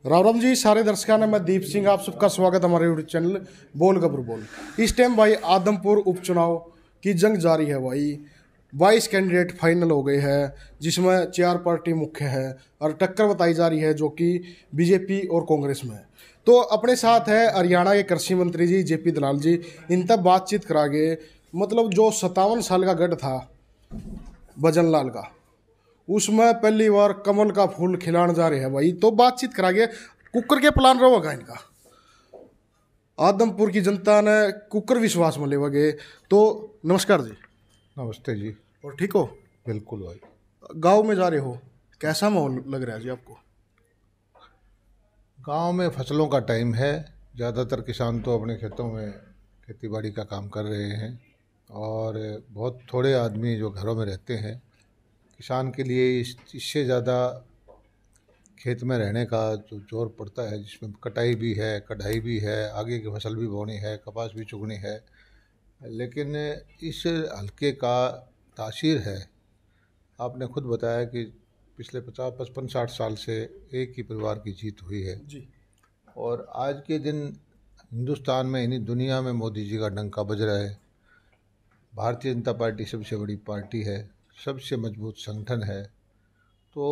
राम राम जी सारे दर्शकों ने मैं दीप सिंह आप सबका स्वागत है हमारे यूट्यूब चैनल बोल गबर बोल। इस टाइम भाई आदमपुर उपचुनाव की जंग जारी है भाई। 22 कैंडिडेट फाइनल हो गए हैं जिसमें 4 पार्टी मुख्य है और टक्कर बताई जा रही है जो कि बीजेपी और कांग्रेस में है। तो अपने साथ है हरियाणा के कृषि मंत्री जी जेपी दलाल जी। इन तक बातचीत करागे। मतलब जो 57 साल का गढ़ था भजन लाल का, उसमें पहली बार कमल का फूल खिलाने जा रहे हैं भाई। तो बातचीत करागे कुकर के प्लान रहेगा इनका। आदमपुर की जनता ने कुकर विश्वास में लेवगे। तो नमस्कार जी। नमस्ते जी। और ठीक हो? बिल्कुल भाई। गांव में जा रहे हो, कैसा माहौल लग रहा है जी आपको? गांव में फसलों का टाइम है, ज़्यादातर किसान तो अपने खेतों में खेती बाड़ी का काम कर रहे हैं और बहुत थोड़े आदमी जो घरों में रहते हैं। किसान के लिए इससे ज़्यादा खेत में रहने का जो जोर पड़ता है, जिसमें कटाई भी है, कढ़ाई भी है, आगे की फसल भी बोनी है, कपास भी चुगनी है। लेकिन इस हल्के का तासीर है, आपने खुद बताया कि पिछले 50, 55, 60 साल से एक ही परिवार की जीत हुई है जी। और आज के दिन हिंदुस्तान में, यानी दुनिया में, मोदी जी का डंका बज रहा है। भारतीय जनता पार्टी सबसे बड़ी पार्टी है, सबसे मजबूत संगठन है। तो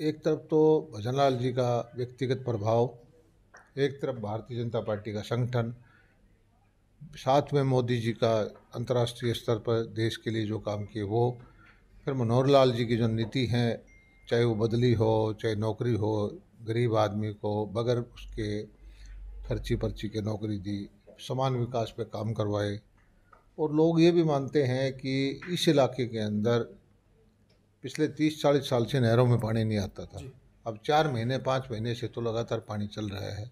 एक तरफ तो भजनलाल जी का व्यक्तिगत प्रभाव, एक तरफ भारतीय जनता पार्टी का संगठन, साथ में मोदी जी का अंतर्राष्ट्रीय स्तर पर देश के लिए जो काम किए वो, फिर मनोहर लाल जी की जो नीति हैं, चाहे वो बदली हो, चाहे नौकरी हो, गरीब आदमी को बगैर उसके खर्ची पर्ची के नौकरी दी, समान विकास पे काम करवाए। और लोग ये भी मानते हैं कि इस इलाके के अंदर पिछले 30-40 साल से नहरों में पानी नहीं आता था। अब 4 महीने 5 महीने से तो लगातार पानी चल रहा है।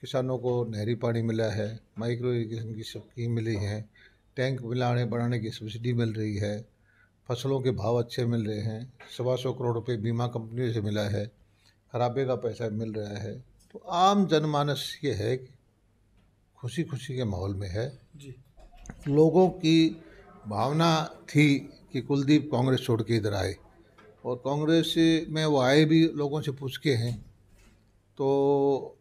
किसानों को नहरी पानी मिला है, माइक्रो इरिगेशन की स्कीम मिली है, टैंक बनाने की सब्सिडी मिल रही है, फसलों के भाव अच्छे मिल रहे हैं, 125 करोड़ रुपये बीमा कंपनी से मिला है, खराबे का पैसा मिल रहा है। तो आम जनमानस ये है कि खुशी खुशी के माहौल में है जी। लोगों की भावना थी कि कुलदीप कांग्रेस छोड़ के इधर आए, और कांग्रेस में वो आए भी लोगों से पूछ के हैं। तो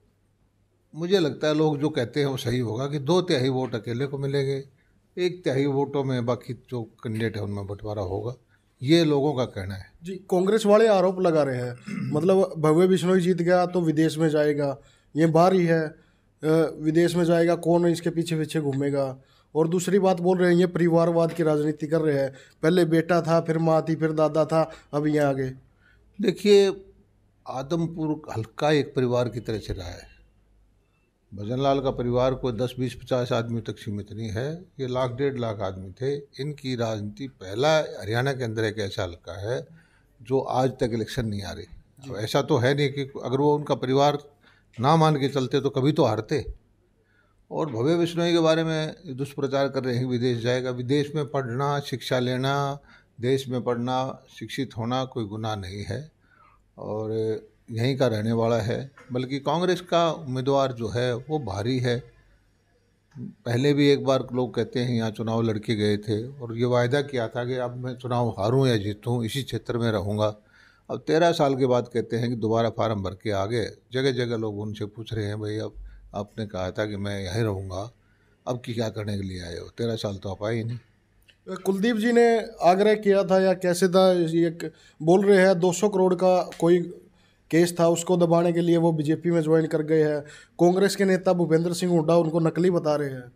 मुझे लगता है लोग जो कहते हैं वो सही होगा कि 2/3 वोट अकेले को मिलेंगे, 1/3 वोटों में बाकी जो कैंडिडेट है उनमें बंटवारा होगा, ये लोगों का कहना है। जी, कांग्रेस वाले आरोप लगा रहे हैं मतलब भव्य बिश्नोई जीत गया तो विदेश में जाएगा, ये बाहर ही है, विदेश में जाएगा, कौन इसके पीछे पीछे घूमेगा। और दूसरी बात बोल रहे हैं ये परिवारवाद की राजनीति कर रहे हैं, पहले बेटा था, फिर माँ थी, फिर दादा था, अब ये आगे। देखिए, आदमपुर हल्का एक परिवार की तरह से रहा है। भजनलाल का परिवार कोई 10, 20, 50 आदमी तक सीमित नहीं है, ये 1 लाख 1.5 लाख आदमी थे। इनकी राजनीति पहला हरियाणा के अंदर एक ऐसा हल्का है जो आज तक इलेक्शन नहीं आ रही। अब ऐसा तो है नहीं कि अगर वो उनका परिवार ना मान के चलते तो कभी तो हारते। और भव्य बिश्नोई के बारे में दुष्प्रचार कर रहे हैं, विदेश जाएगा। विदेश में पढ़ना, शिक्षा लेना, देश में पढ़ना, शिक्षित होना कोई गुनाह नहीं है और यहीं का रहने वाला है। बल्कि कांग्रेस का उम्मीदवार जो है वो भारी है। पहले भी एक बार लोग कहते हैं यहाँ चुनाव लड़के गए थे और ये वायदा किया था कि अब मैं चुनाव हारूं या जीतूं इसी क्षेत्र में रहूँगा। अब 13 साल के बाद कहते हैं कि दोबारा फार्म भर के आ गए। जगह जगह लोग उनसे पूछ रहे हैं, भाई अब आपने कहा था कि मैं यहीं रहूँगा, अब की क्या करने के लिए आए हो? 13 साल तो आप आए ही नहीं। कुलदीप जी ने आग्रह किया था या कैसे था, ये बोल रहे हैं 200 करोड़ का कोई केस था, उसको दबाने के लिए वो बीजेपी में ज्वाइन कर गए हैं। कांग्रेस के नेता भूपेंद्र सिंह हुड्डा उनको नकली बता रहे हैं।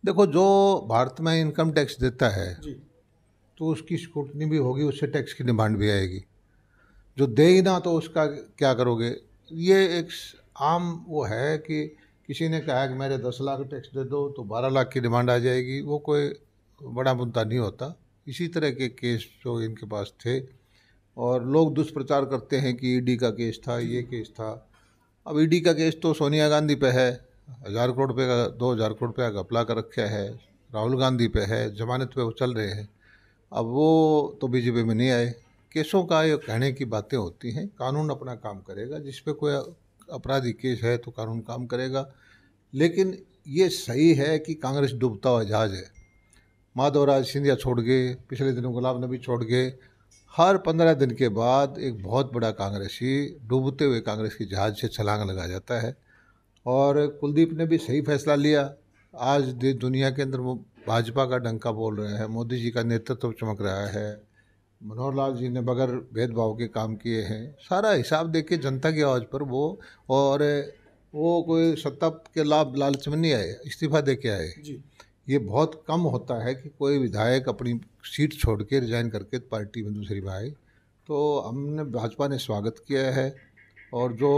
देखो, जो भारत में इनकम टैक्स देता है जी। तो उसकी स्क्रूटनी भी होगी, उससे टैक्स की डिमांड भी आएगी। जो दे ही ना तो उसका क्या करोगे? ये एक आम वो है कि किसी ने कहा कि मेरे 10 लाख टैक्स दे दो तो 12 लाख की डिमांड आ जाएगी, वो कोई बड़ा मुद्दा नहीं होता। इसी तरह के केस जो इनके पास थे, और लोग दुष्प्रचार करते हैं कि ईडी का केस था, ये केस था। अब ईडी का केस तो सोनिया गांधी पे है, 1000 करोड़ रुपये का, 2000 करोड़ रुपये का घपला कर रखा है। राहुल गांधी पे है, जमानत पे वो चल रहे हैं। अब वो तो बीजेपी में नहीं आए। केसों का ये कहने की बातें होती हैं, कानून अपना काम करेगा। जिस पे कोई आपराधिक केस है तो कानून काम करेगा। लेकिन ये सही है कि कांग्रेस डूबता हुआ जहाज है। माधवराज सिंधिया छोड़ गए, पिछले दिनों गुलाम नबी छोड़ गए, हर 15 दिन के बाद एक बहुत बड़ा कांग्रेसी डूबते हुए कांग्रेस की जहाज से छलांग लगा जाता है। और कुलदीप ने भी सही फैसला लिया। आज दुनिया के अंदर वो भाजपा का डंका बोल रहे हैं, मोदी जी का नेतृत्व चमक रहा है, मनोहर लाल जी ने बगैर भेदभाव के काम किए हैं। सारा हिसाब देख के जनता की आवाज़ पर और वो कोई सत्ता के लाभ लालच में नहीं आए, इस्तीफा दे के आए। जी। ये बहुत कम होता है कि कोई विधायक अपनी सीट छोड़ के रिजाइन करके पार्टी में दूसरी में आए। तो हमने भाजपा ने स्वागत किया है। और जो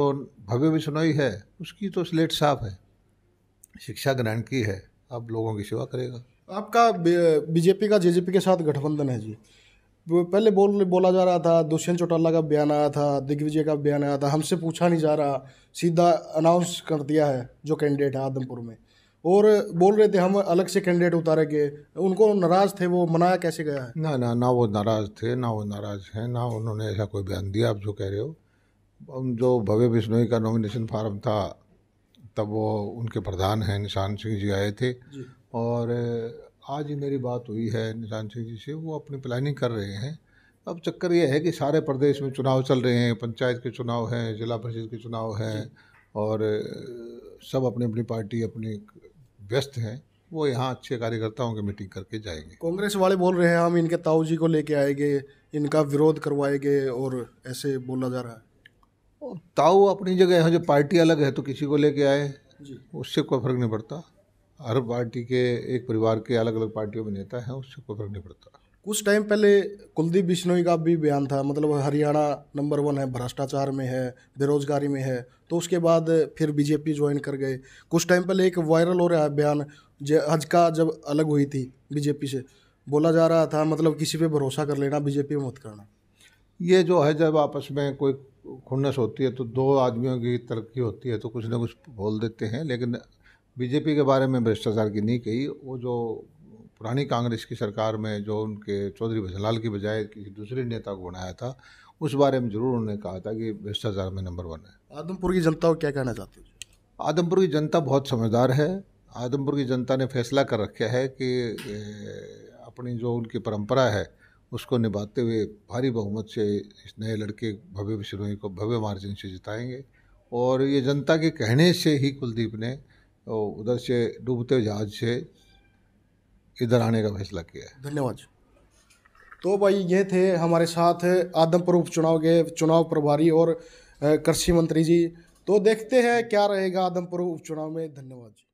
भव्य बिश्नोई है उसकी तो स्लेट साफ है, शिक्षा ग्रहण की है, अब लोगों की सेवा करेगा। आपका बीजेपी का जेजेपी के साथ गठबंधन है जी। वो पहले बोला जा रहा था, दुष्यंत चौटाला का बयान आया था, दिग्विजय का बयान आया था, हमसे पूछा नहीं जा रहा, सीधा अनाउंस कर दिया है जो कैंडिडेट है आदमपुर में। और बोल रहे थे हम अलग से कैंडिडेट उतारेंगे, उनको नाराज थे, वो मनाया कैसे गया है? ना वो नाराज थे, ना वो नाराज हैं, ना उन्होंने ऐसा कोई बयान दिया आप जो कह रहे हो। जो भव्य बिश्नोई का नॉमिनेशन फार्म था तब वो उनके प्रधान हैं निशान सिंह जी आए थे जी। और आज ही मेरी बात हुई है निशान सिंह जी से, वो अपनी प्लानिंग कर रहे हैं। अब चक्कर ये है कि सारे प्रदेश में चुनाव चल रहे हैं, पंचायत के चुनाव हैं, जिला परिषद के चुनाव हैं और सब अपनी अपनी पार्टी अपनी व्यस्त हैं। वो यहाँ अच्छे कार्यकर्ताओं की मीटिंग करके जाएंगे। कांग्रेस वाले बोल रहे हैं हम इनके ताऊ जी को लेके आएंगे, इनका विरोध करवाएंगे, और ऐसे बोला जा रहा है। और ताऊ अपनी जगह है, जो पार्टी अलग है तो किसी को लेके आए जी। उससे कोई फर्क नहीं पड़ता। हर पार्टी के एक परिवार के अलग अलग पार्टियों में नेता हैं, उससे कोई फर्क नहीं पड़ता। कुछ टाइम पहले कुलदीप बिश्नोई का भी बयान था, मतलब हरियाणा नंबर 1 है, भ्रष्टाचार में है, बेरोजगारी में है, तो उसके बाद फिर बीजेपी ज्वाइन कर गए। कुछ टाइम पहले एक वायरल हो रहा है बयान, हज का जब अलग हुई थी बीजेपी से, बोला जा रहा था मतलब किसी पे भरोसा कर लेना, बीजेपी में मत करना। ये जो है जब आपस में कोई खुन्नस होती है तो दो आदमियों की तरक्की होती है तो कुछ ना कुछ बोल देते हैं, लेकिन बीजेपी के बारे में भ्रष्टाचार की नहीं कही। वो जो पुरानी कांग्रेस की सरकार में जो उनके चौधरी भजनलाल की बजाय किसी दूसरे नेता को बनाया था, उस बारे में जरूर उन्होंने कहा था कि भ्रष्टाचार में नंबर 1 है। आदमपुर की जनता को क्या कहना चाहते हो? आदमपुर की जनता बहुत समझदार है। आदमपुर की जनता ने फैसला कर रखा है कि अपनी जो उनकी परंपरा है उसको निभाते हुए भारी बहुमत से इस नए लड़के भव्य बिश्नोई को भव्य मार्जिन से जिताएंगे। और ये जनता के कहने से ही कुलदीप ने उधर से डूबते जहाज से इधर आने का फैसला किया है। धन्यवाद। तो भाई ये थे हमारे साथ आदमपुर उपचुनाव के चुनाव प्रभारी और कृषि मंत्री जी। तो देखते हैं क्या रहेगा आदमपुर उपचुनाव में। धन्यवाद जी।